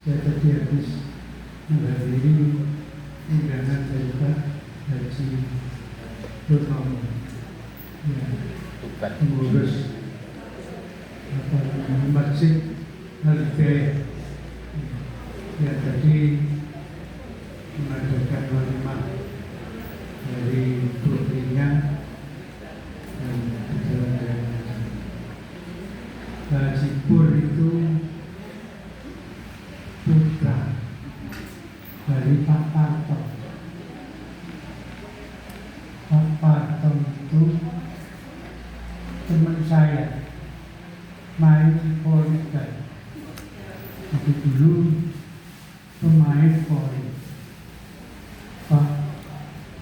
Saya tadi habis menghadiri undangan Bapak Haji Purnomo yang mengurus Masjid Al-Hidayah yang tadi mengadakan walimah dari putrinya dan berjalan dengan lancar. Haji Pur itu putra dari Pak Parto. Pak Parto itu teman saya, main volleyball. Itu dulu pemain volley. Pak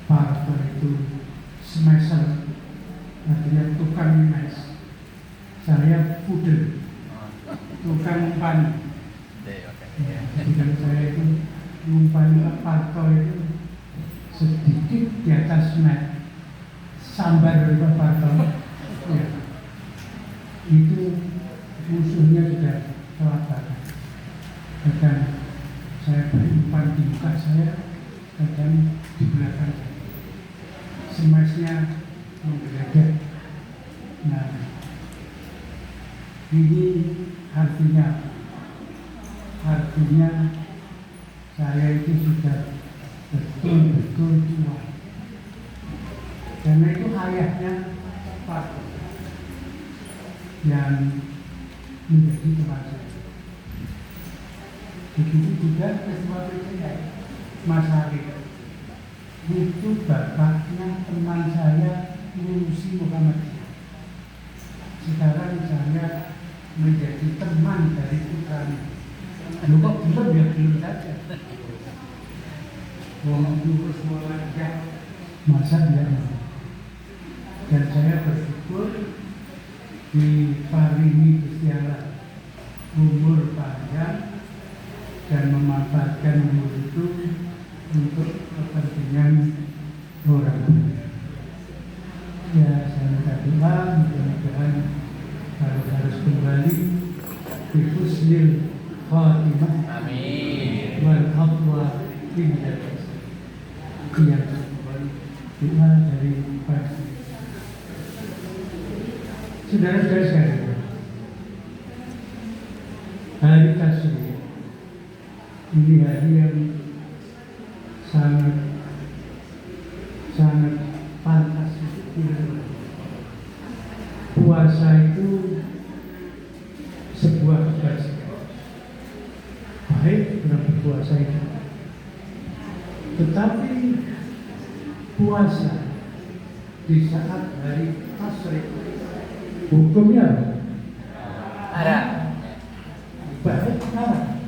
Parto itu smasher, artinya tukang mes. Saya pudel, tukang umpan. Ya, jadi kalau saya itu umpan Pak Parto itu sedikit di atas net, sambar dari Pak Parto. Ya. Itu musuhnya sudah kelaparan. Kadang saya berumpan di muka saya, kadang di belakang. Smashnya menggeledah. Nah, ini artinya saya itu sudah betul-betul tua. Karena itu ayahnya Pak yang menjadi teman saya. Begitu juga ketua PCI Mas Ari, itu bapaknya teman saya Lucy Muhammadiyah. Sekarang saya menjadi teman dari putranya. Lu kok belum saja. Mau diurus Muhammadiyah, masa dia mau. Dan saya bersyukur diparingi Gusti Allah umur panjang dan memanfaatkan umur itu untuk kepentingan orang banyak. Ya, saya minta doa mudah-mudahan kalau harus kembali di husnil khatimah. Amin. Wal haqwa tidak yang doa dari Pak. Saudara-saudara sekalian, hari Tasyrik ini hari yang sangat pantas untuk dilakukan. Puasa itu sebuah kebajikan. Baik dalam berpuasa itu. Tetapi puasa di saat hari Tasyrik hukumnya Haram. baik haram.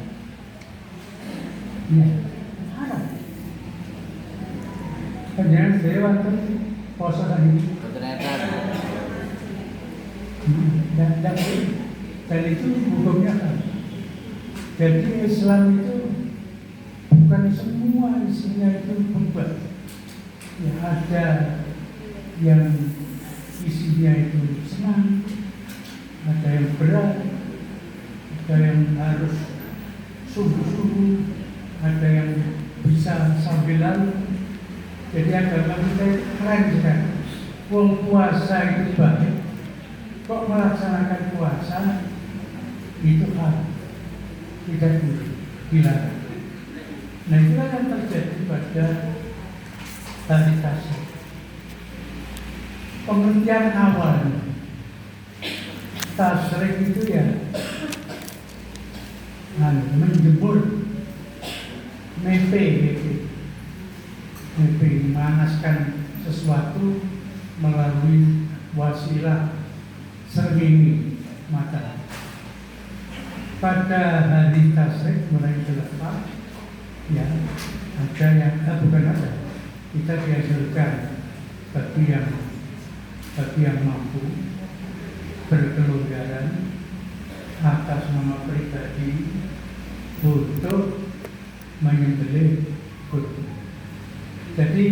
Ya, haram. Jangan saya waktu puasa hari ini. Dan itu hukumnya kan. Jadi Islam itu bukan semua isinya itu beban. Ya, ada yang isinya itu senang, ada yang berat, ada yang harus sungguh-sungguh, ada yang bisa sambil lalu. Jadi agama kita keren sekali. Puasa itu baik. Kok melaksanakan puasa itu haram, tidak boleh, dilarang. Nah, itulah yang terjadi pada hari Tasyrik. Pengertian awalnya Tasyrik itu ya menjemur, mepe, memanaskan sesuatu melalui wasilah srengenge mata. Pada hari Tasyrik mulai dilepas, ya ada yang bukan ada, kita dihasilkan bagi yang mampu berkelonggaran atas nama pribadi untuk menyembelih kurban. Jadi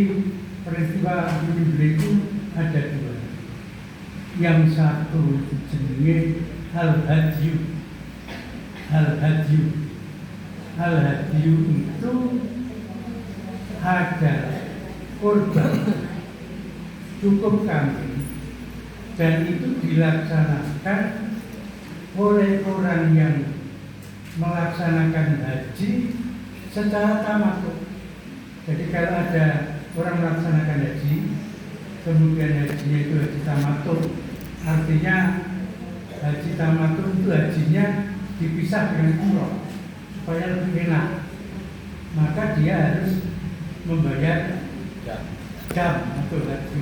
peristiwa menyembelih itu ada dua. Yang satu jenenge al-hadyu. al-hadiyu itu ada kurban cukup kambing dan itu dilaksanakan oleh orang yang melaksanakan haji secara tamattu. Jadi kalau ada orang melaksanakan haji, kemudian hajinya itu haji tamattu, artinya haji tamattu itu hajinya dipisah dengan umroh supaya lebih enak. Maka dia harus membayar jam atau haji.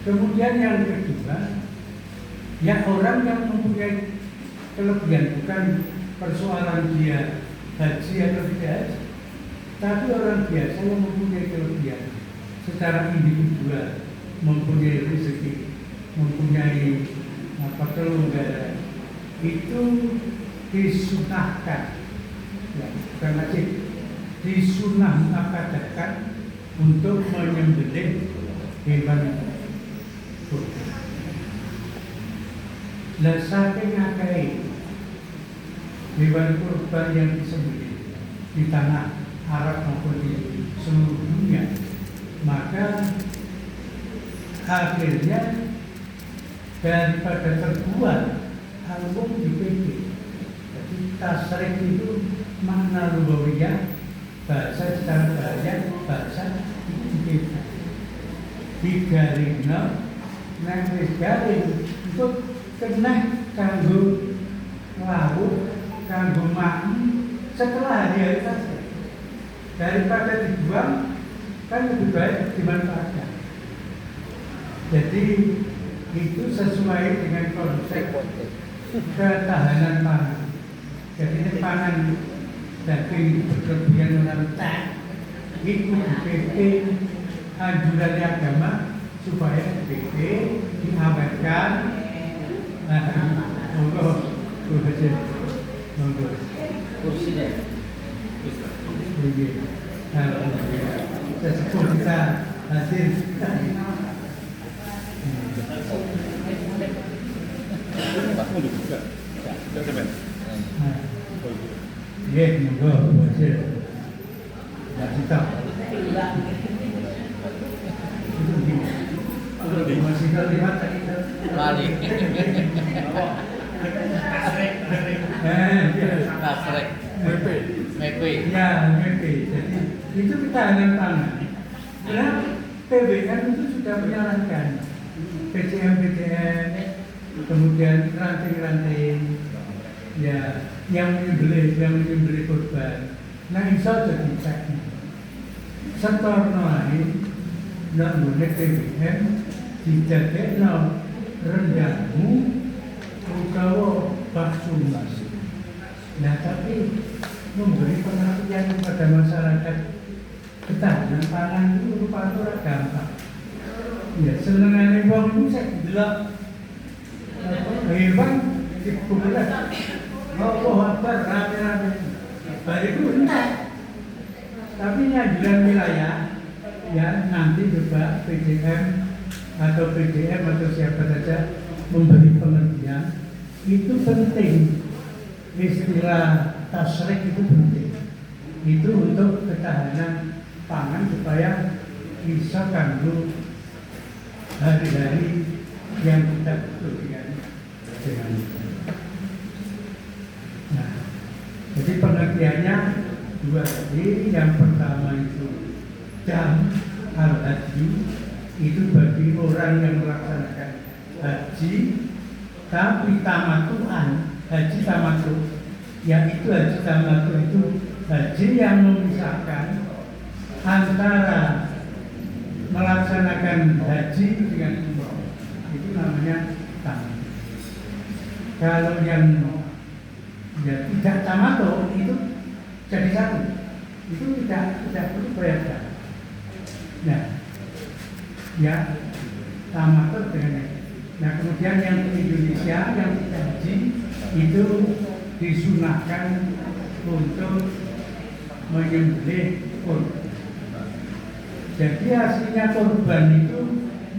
Kemudian yang kedua, ya orang yang mempunyai kelebihan, bukan persoalan dia haji atau tidak haji, tapi orang biasa yang mempunyai kelebihan secara individual, mempunyai rezeki, mempunyai kelonggaran, itu disunahkan, ya, bukan wajib, disunahkan untuk menyembelih hewan kurban. Lah saking akeh hewan kurban yang disembelih di tanah Arab maupun di seluruh dunia, maka akhirnya daripada terbuat album di PP. Jadi tasrif itu makna lugawiyah, bahasa secara bahasa itu di PP. Digaringno nang wis garing untuk kena kanggo lauk, kanggo makan setelah hari tasrif. Daripada dibuang, kan lebih baik dimanfaatkan. Jadi itu sesuai dengan konsep ketahanan pangan. Jadi ini pangan daging berlebihan menentak itu BP anjuran agama supaya BP diawetkan. Monggo kursinya. Sesepuh kita hadir. Ya, monggo hadir. Ya, kita. Masih terlihat kita. Balik. Tasrek. Mepe. Ya, mepe. Jadi itu ketahanan pangan. Karena PBN itu sudah menyarankan PCM, kemudian ranting-ranting, ya, yang menyembelih kurban. Nah, insya Allah dicek. Setorno ini, nak boleh PBN dijadekno rendahmu utawa bakso. Nah, tapi memberi pengertian kepada masyarakat ketahanan pangan itu rupa-rupa gampang. Ya, senengane wong itu saya delok hewan dibulat. Allah Akbar rame-rame. Bariku entek. Tapi anjuran wilayah ya nanti coba PDM atau PDM atau siapa saja memberi pengertian itu penting. Istilah tasrek itu penting. Itu untuk ketahanan pangan supaya bisa kanggo hari-hari yang kita butuhkan dengan itu. Nah, jadi pengertiannya dua tadi. Yang pertama itu jam al-haji itu bagi orang yang melaksanakan haji tapi tamatuan. Haji tamattu, yaitu haji tamattu itu haji yang memisahkan antara melaksanakan haji dengan umroh. Itu namanya tamattu. Kalau yang ya, tidak tamattu itu jadi satu, itu tidak perlu bayar zakat. Nah, ya tamattu dengan. Nah, kemudian yang di Indonesia yang tidak haji itu disunahkan untuk menyembelih kurban. Jadi aslinya kurban itu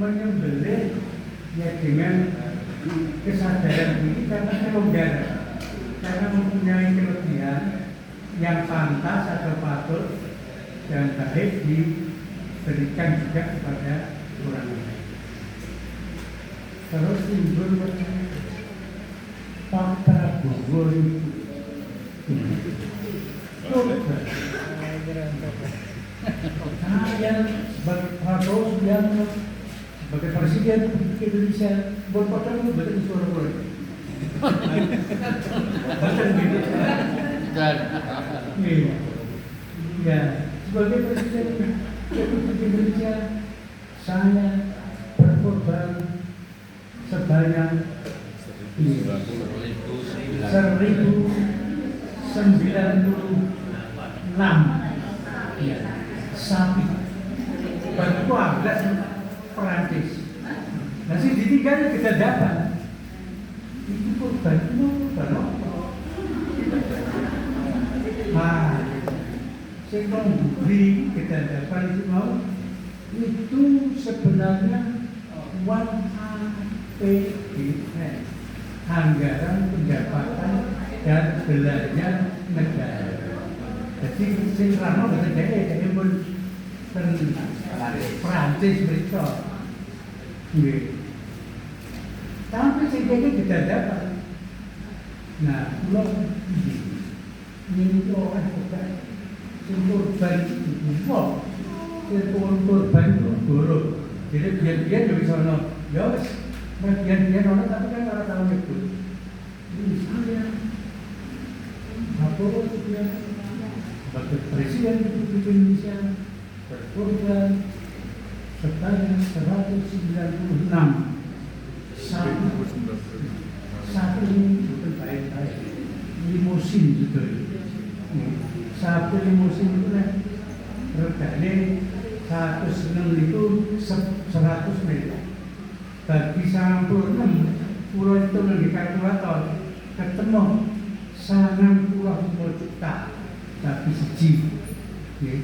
menyembelih ya dengan kesadaran diri karena kelonggaran, karena mempunyai yang pantas atau patut dan baik diberikan juga kepada orang lain. Terus timbul Pak Prabowo itu saya sebagai Prabowo Subianto sebagai Presiden Republik Indonesia berpotong betul suara boleh. Betul gitu. Dan Ya, sebagai Presiden Republik Indonesia saya berkorban sebanyak 1.096 ya, sapi. Bagiku agak Perancis. Nasi ditinggal kita dapat. Itu korban apa? Saya beri kita dapat itu mau itu sebenarnya uang APBN, anggaran pendapatan dan belanja negara. Jadi selama berjaya pun Perancis mereka, tapi sehingga kita dapat. Nah, belum ini orang bukan korban uang, korban buruk. Jadi biar dari sana, ya wes, biar orang tapi kan orang tahu itu. Ini saya, Prabowo Subianto sebagai Presiden Republik Indonesia berkorban sebanyak 196 satu ini bukan baik-baik limusin gitu. Satu limusin itu regane 106 itu 100 miliar. Bagi 96 pulau itu di kalkulator ketemu 90 juta sapi siji.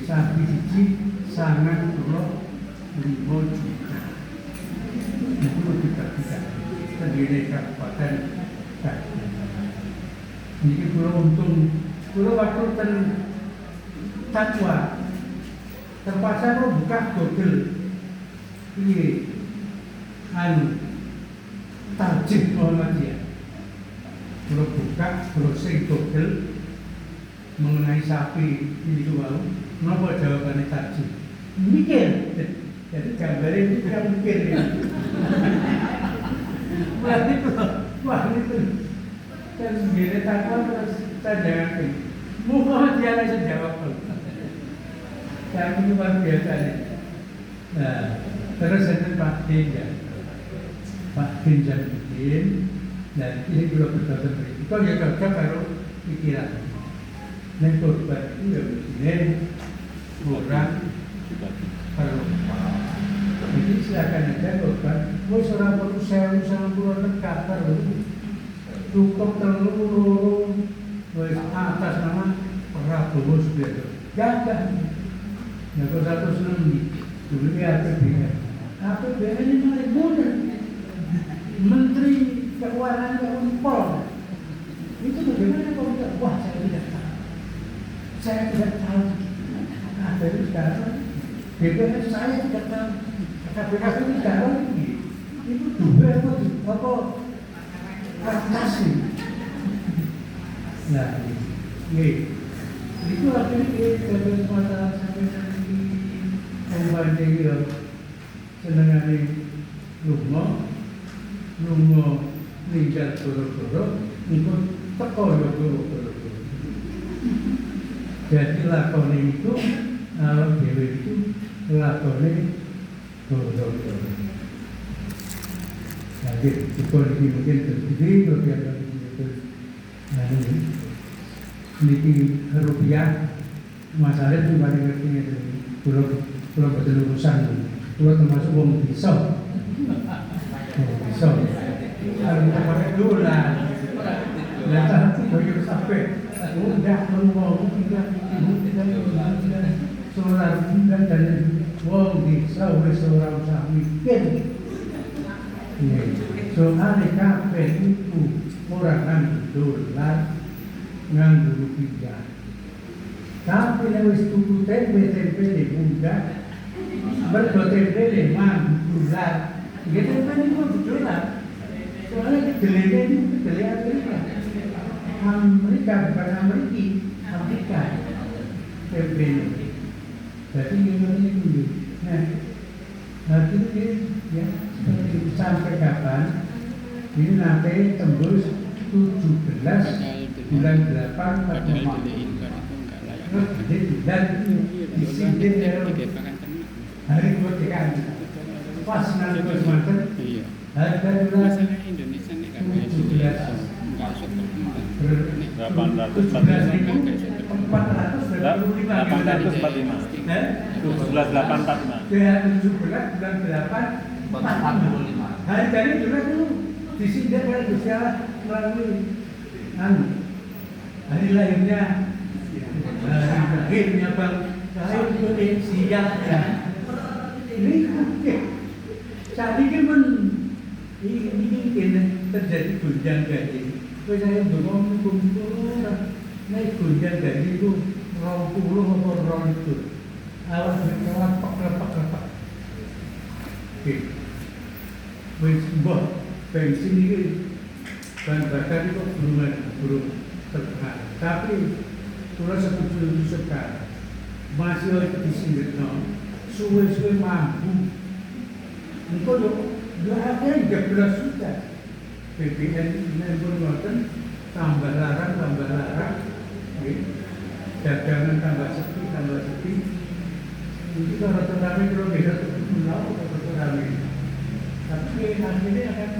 Sapi siji 90 juta. Itu kita terdiri kabupaten. Ini pulau untung. Pulau waktu Tatwa terpaksa lo buka Google. Ini Tarjih Muhammadiyah. Pulau buka, pulau sing Google mengenai sapi ini dua. Kenapa jawabannya tarjih? Mikir. Jadi gambarnya itu kan mikir ya. Wah itu. Dan sendiri Tatwa terus saya jangan. Muhammadiyah aja jawab. Saya ini luar biasa nih. Nah, terus itu Pak Din ya. Pak Din Jami'udin. Dan ini juga berkata itu ya cocok kalau pikiran. Dan korban itu ya begini orang kalau jadi silakan aja korban. Mau seorang perlu sewa sama pulau terkapar cukup terlalu atas nama Prabowo Subianto. Jaga. Nah, kalau 106 dulu ini APBN. APBN ini paling mudah. Menteri Keuangan Unpol itu bagaimana kalau tidak? Wah, saya tidak tahu. Saya tidak tahu. Nah, dari sekarang BPN saya tidak tahu. KPK ini sekarang itu dua apa kertas ini. Nah, itu akhirnya dapat masalah sampai nanti membanding ya senengane lunga ninggal goro-goro itu teko ya goro-goro. Jadi lakone itu awak dhewe itu lakone goro-goro. Jadi itu mungkin terjadi beberapa ini rupiah masalah itu paling ngerti itu pulau betul urusan pulau termasuk uang pisau kalau kita pakai dolar data bagi sampai udah mau tidak solar dan uang pisau seorang mikir soal kafe itu orang kan dolar nganggo rupiah Tapi nek wis tuku tempe dibuka, mergo tempe lemah, bulat. Nggih tempe niku bulat. Soalnya kedelainya ini kedelai Amerika. Amerika bukan Amerika. Tempe ini. Jadi ini dulu. Nah itu ya sampai kapan? Ini nanti tembus 17 bulan 8 dan disindir hari kemerdekaan pas nanti Banten harga dolar 17.845. Hari tadi juga itu disindir oleh Gusti Allah melalui hari lahirnya Bang Rahim Indonesia. Ini saat ini kan ini terjadi gonjang ganjing. Saya belum kumpul, naik gonjang ganjing itu 20 atau 2 itu. Awas berkelopak. Oke, mbah bensin ini bahan bakar itu belum terkenal. Tapi kalau setuju sekarang masih itu disindir suwe-suwe mampu. Engkau ada 13 juta. BBM ini pun ngoten tambah larang, dagangan tambah sepi. Ini kalau terame kalau beda pulau atau terame. Tapi akhirnya akan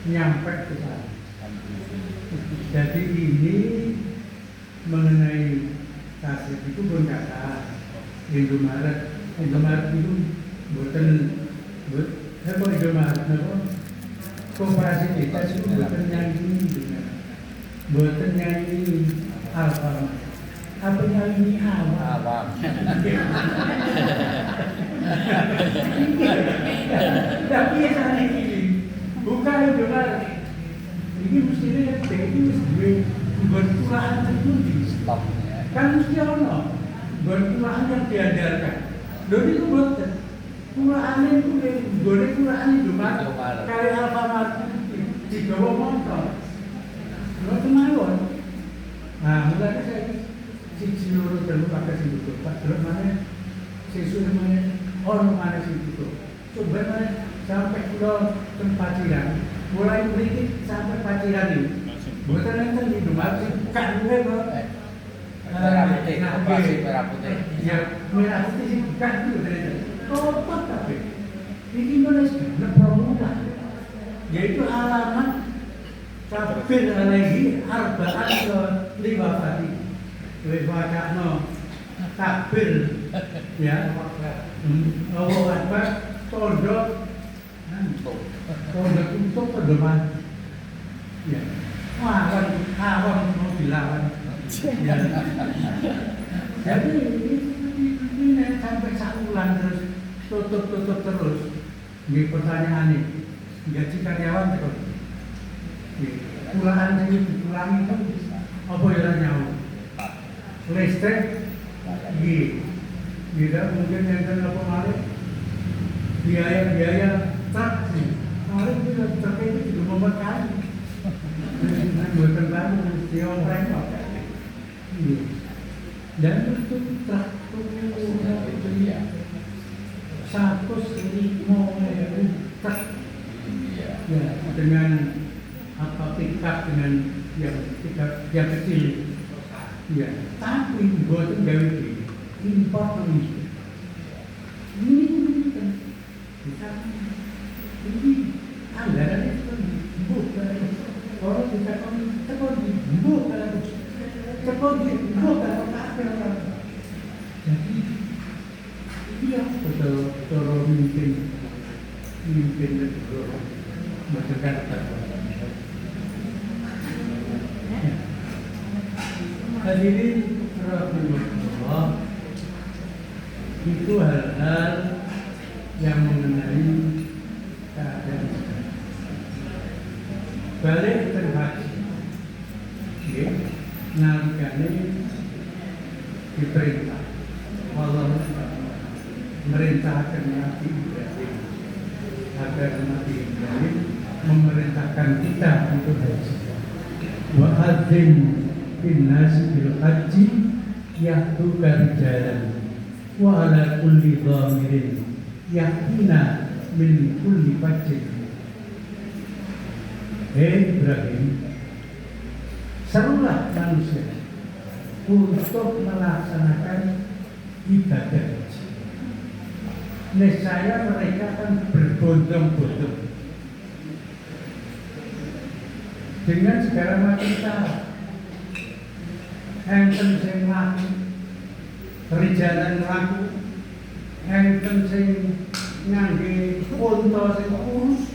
nyampe ke sana. Jadi ini mengenai tasik itu pun kata Indomaret itu bukan Indomaret koperasi kita itu bukan nyanyi Alfamart. Apa nyanyi awam? Tapi yang hari ini bukan Indomaret. Ini mestinya ini mesti berkurang terjadi. Stop. Kan mesti ono berkurang yang diajarkan. Dodi itu boten. Kurang itu boleh kurang itu mah. Kali Alfamart di bawah motor. Lo kemauan. Nah, mulai saya si loro telu pakai sing itu. Pak delok mana sesuai mana ono mana sing itu. Coba mana sampai pulau Paciran. Mulai berikut sampai Paciran ini. Bukan nanti di Indomaret bukan gue kok. Merah putih, operasi merah putih. Ya, merah putih sih bukan itu ternyata. Topat tapi ini Indonesia promola. Yaitu alamat kafir alaihi arba'an lima fati. Wibacakno takbir ya. Allah Akbar tondok untuk pedoman. Ya. Awan mau dilawan. Ya. Jadi ini sampai 1 bulan terus tutup terus. Ini pertanyaan ini. Gaji karyawan terus. Kurangan ini dikurangi itu apa yang nyawa? Listrik, tidak mungkin yang apa malah biaya taksi. Malah kita terkait itu juga membekali. Buatan baru setiap mereka. Dan itu traktor 105.000 truk. Ya, dengan apa pickup dengan yang kecil. Ya, tapi buat gawe import ini kan kita ini anggaran itu bukan orang kita kan bukan jadi dia betul mungkin berdekat. Hadirin rahimahullah, itu hal-hal yang mengenai keadaan balik terhaji nalikane diperintah. Allah merintahkan Nabi Ibrahim agar Nabi Ibrahim memerintahkan kita untuk haji. Wa adzin bin nasi bil haji ya'tuka rijalan wa ala kulli dhamirin ya'tina min kulli fajjin. Hei Ibrahim, serulah manusia untuk melaksanakan ibadah haji. Nescaya mereka akan berbondong-bondong dengan segala macam cara. Enten sing laku, rijalan laku, enten sing ngangge unta sing kurus,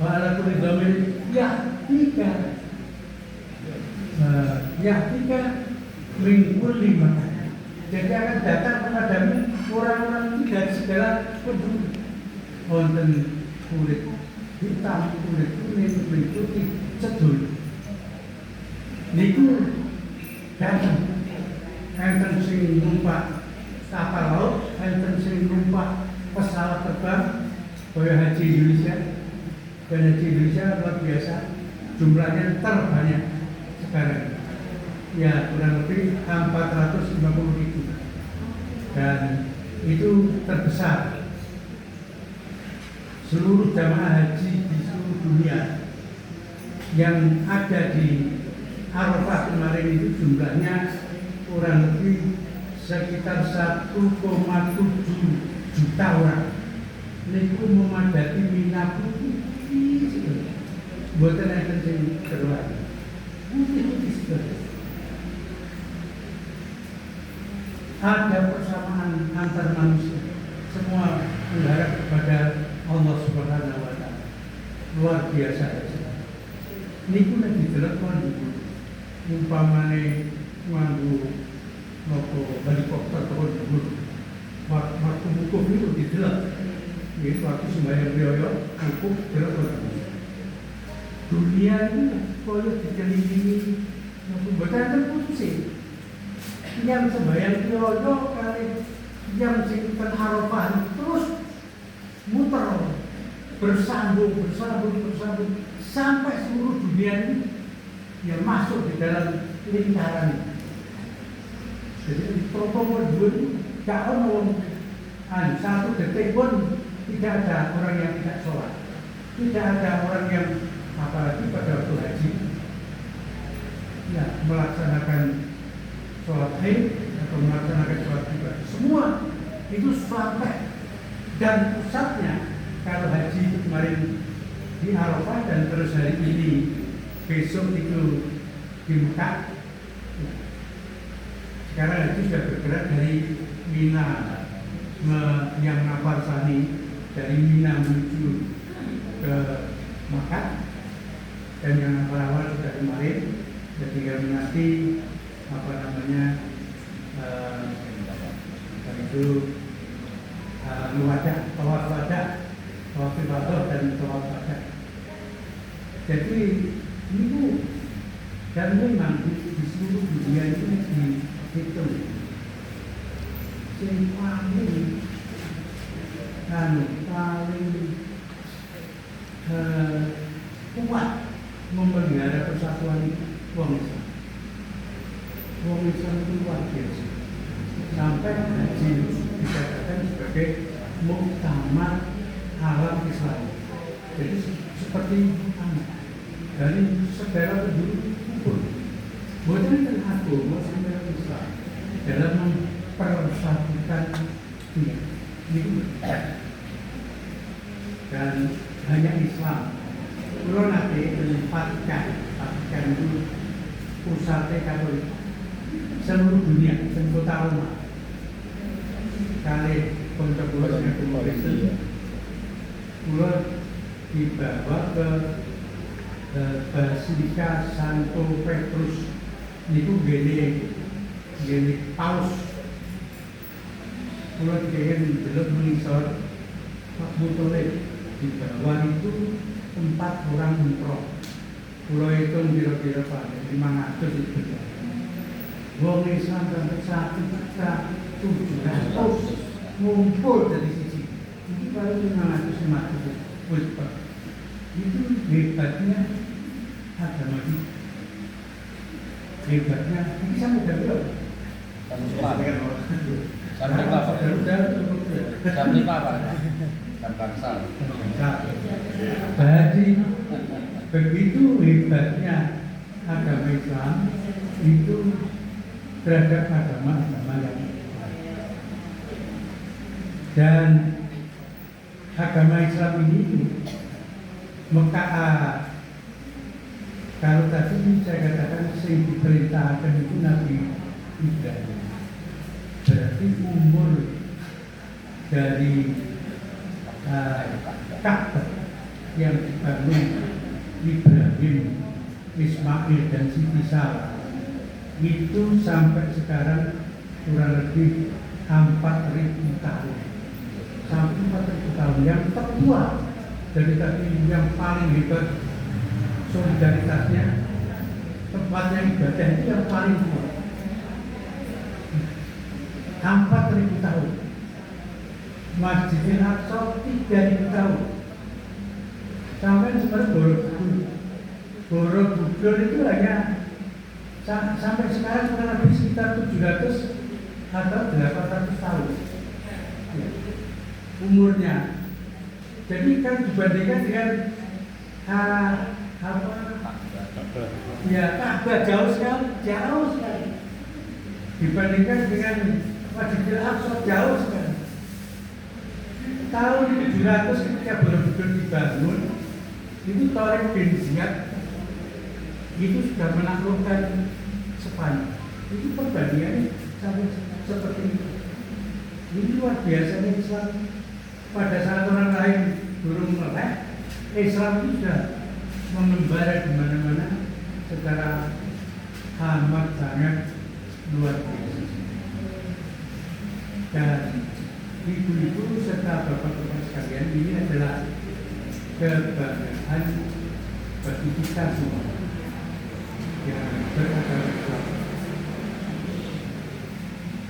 wala kulit domir, ya tiga minggu lima. Jadi akan datang kepadamu orang-orang dari segala penjuru. Wonten kulit hitam, kulit kuning, kulit putih, cedul. Niku datang. Enten sing numpak kapal laut, enten sing numpak pesawat terbang, kaya Haji Indonesia. Dan Haji Indonesia luar biasa, jumlahnya terbanyak sekarang. Ya kurang lebih 450.000 dan itu terbesar. Seluruh jamaah haji di seluruh dunia yang ada di Arafah kemarin itu jumlahnya kurang lebih sekitar 1,7 juta orang. Niku memadati Mina putih sekali. Buatan yang penting keluar putih sekali. Ada persamaan antar manusia. Semua mengharap kepada Allah Subhanahu wa Ta'ala. Luar biasa. Niku nek ditelepon umpamane nganggo helikopter turun dhuwur. Waktu hukum itu didelok. Nggih, waktu sembahyang riyo hukum delok. Dunia ini koyo dikelilingi mboten terputus. Yang sembahyang riyo kali yang sing ten Arafah terus muter bersambung sampai seluruh dunia ini yang masuk di dalam lingkaran. Jadi protokol dulu gak ono satu detik pun tidak ada orang yang tidak sholat, tidak ada orang yang apalagi pada waktu haji ya melaksanakan sholat Id atau melaksanakan sholat ibadah. Semua itu sampai dan pusatnya kalau haji itu kemarin di Arafah dan terus hari ini besok itu di Mekah. Sekarang haji sudah bergerak dari Mina yang Nafar Sani, dari Mina menuju ke Mekah, dan yang awal sudah kemarin ketika menanti itu tawaf wadah, tawaf ibadah dan tawaf wadah. Jadi itu dan memang di seluruh dunia itu dihitung yang paling kuat memelihara persatuan wong Islam. Wong Islam itu luar biasa. Sampai haji dikatakan sebagai muktamar alam Islam. Jadi seperti anak dari segala penjuru kumpul. Bukan terhaku maksudnya Islam dalam mempersatukan dunia. Ini dan hanya Islam. Kalau nanti menempatkan itu pusatnya Katolik seluruh dunia, seluruh Roma. Kali kontroversinya Kristen, pulau dibawa ke Basilika Santo Petrus. Niku gini paus. Pulau dikirain belum mengisor, Pak Mutole di bawah itu 4 orang umroh. Pulau itu kira-kira 500 itu. Wong Islam sampai 1.700.000 ngumpul dari sisi. Ini baru 500 Ulfa. Itu hebatnya agama kita. Hebatnya ini sampai berapa? Jam 5 Pak. Jam 5 Pak. Jam bangsa. Jadi begitu hebatnya agama Islam itu terhadap agama-agama yang lain. Dan agama Islam ini Mekah, kalau tadi saya katakan yang diperintahkan itu Nabi Ibrahim, berarti umur dari Ka'bah yang dibangun Ibrahim, Ismail dan Siti Sarah itu sampai sekarang kurang lebih 4.000 tahun. Sampai 4.000 tahun yang tertua dari tadi yang paling hebat solidaritasnya, tempatnya ibadah itu yang paling tua. 4.000 tahun. Masjidil Aqsa 3.000 tahun. Sampai sebenarnya Borobudur itu hanya sampai sekarang kurang lebih sekitar 700 atau 800 tahun ya, umurnya. Jadi kan dibandingkan dengan Ka'bah jauh sekali. Dibandingkan dengan Masjidil Aqsa jauh sekali. Tahun 700 ketika Borobudur dibangun, itu Tariq bin Ziyad itu sudah menaklukkan Spanyol. Itu perbandingannya sampai seperti itu. Ini luar biasanya Islam. Pada saat orang lain belum melek, Islam itu sudah mengembara di mana-mana secara amat sangat luar biasa. Dan ibu-ibu serta bapak-bapak sekalian, ini adalah kebanggaan bagi kita semua yang beragama Islam.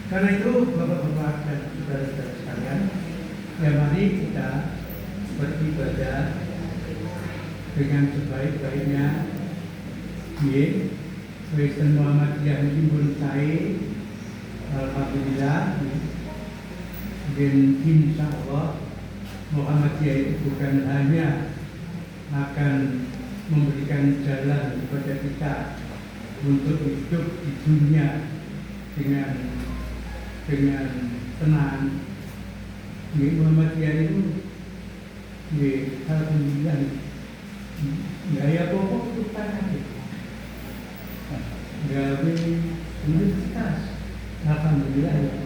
Karena itu bapak-bapak dan saudara-saudara sekalian, ya mari kita beribadah dengan sebaik-baiknya. Kristen Muhammadiyah ini pun saya, alhamdulillah. Dan insya Allah Muhammadiyah itu bukan hanya akan memberikan jalan kepada kita untuk hidup di dunia dengan tenang. Muhammadiyah itu alhamdulillah gaya pokok itu kan gawe universitas, alhamdulillah.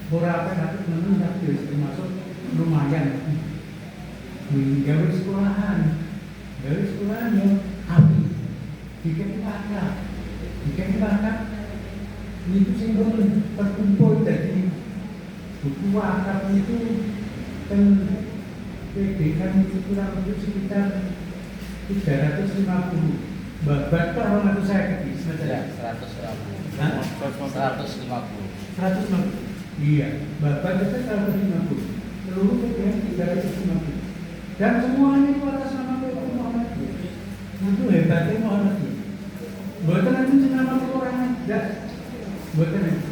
Beberapa dapat menunjuk termasuk lumayan. Gawe sekolahan yang api, bikin bakat, itu simbol terkumpul dari buku wakaf itu kan PDK itu kurang lebih sekitar 350 babat per orang itu saya ketik saja 150. Iya, babat itu 150, seluruh PDK 350 dan semuanya itu atas nama Muhammadiyah. Itu hebatnya Muhammadiyah. Bukan itu nama orang, bukan itu.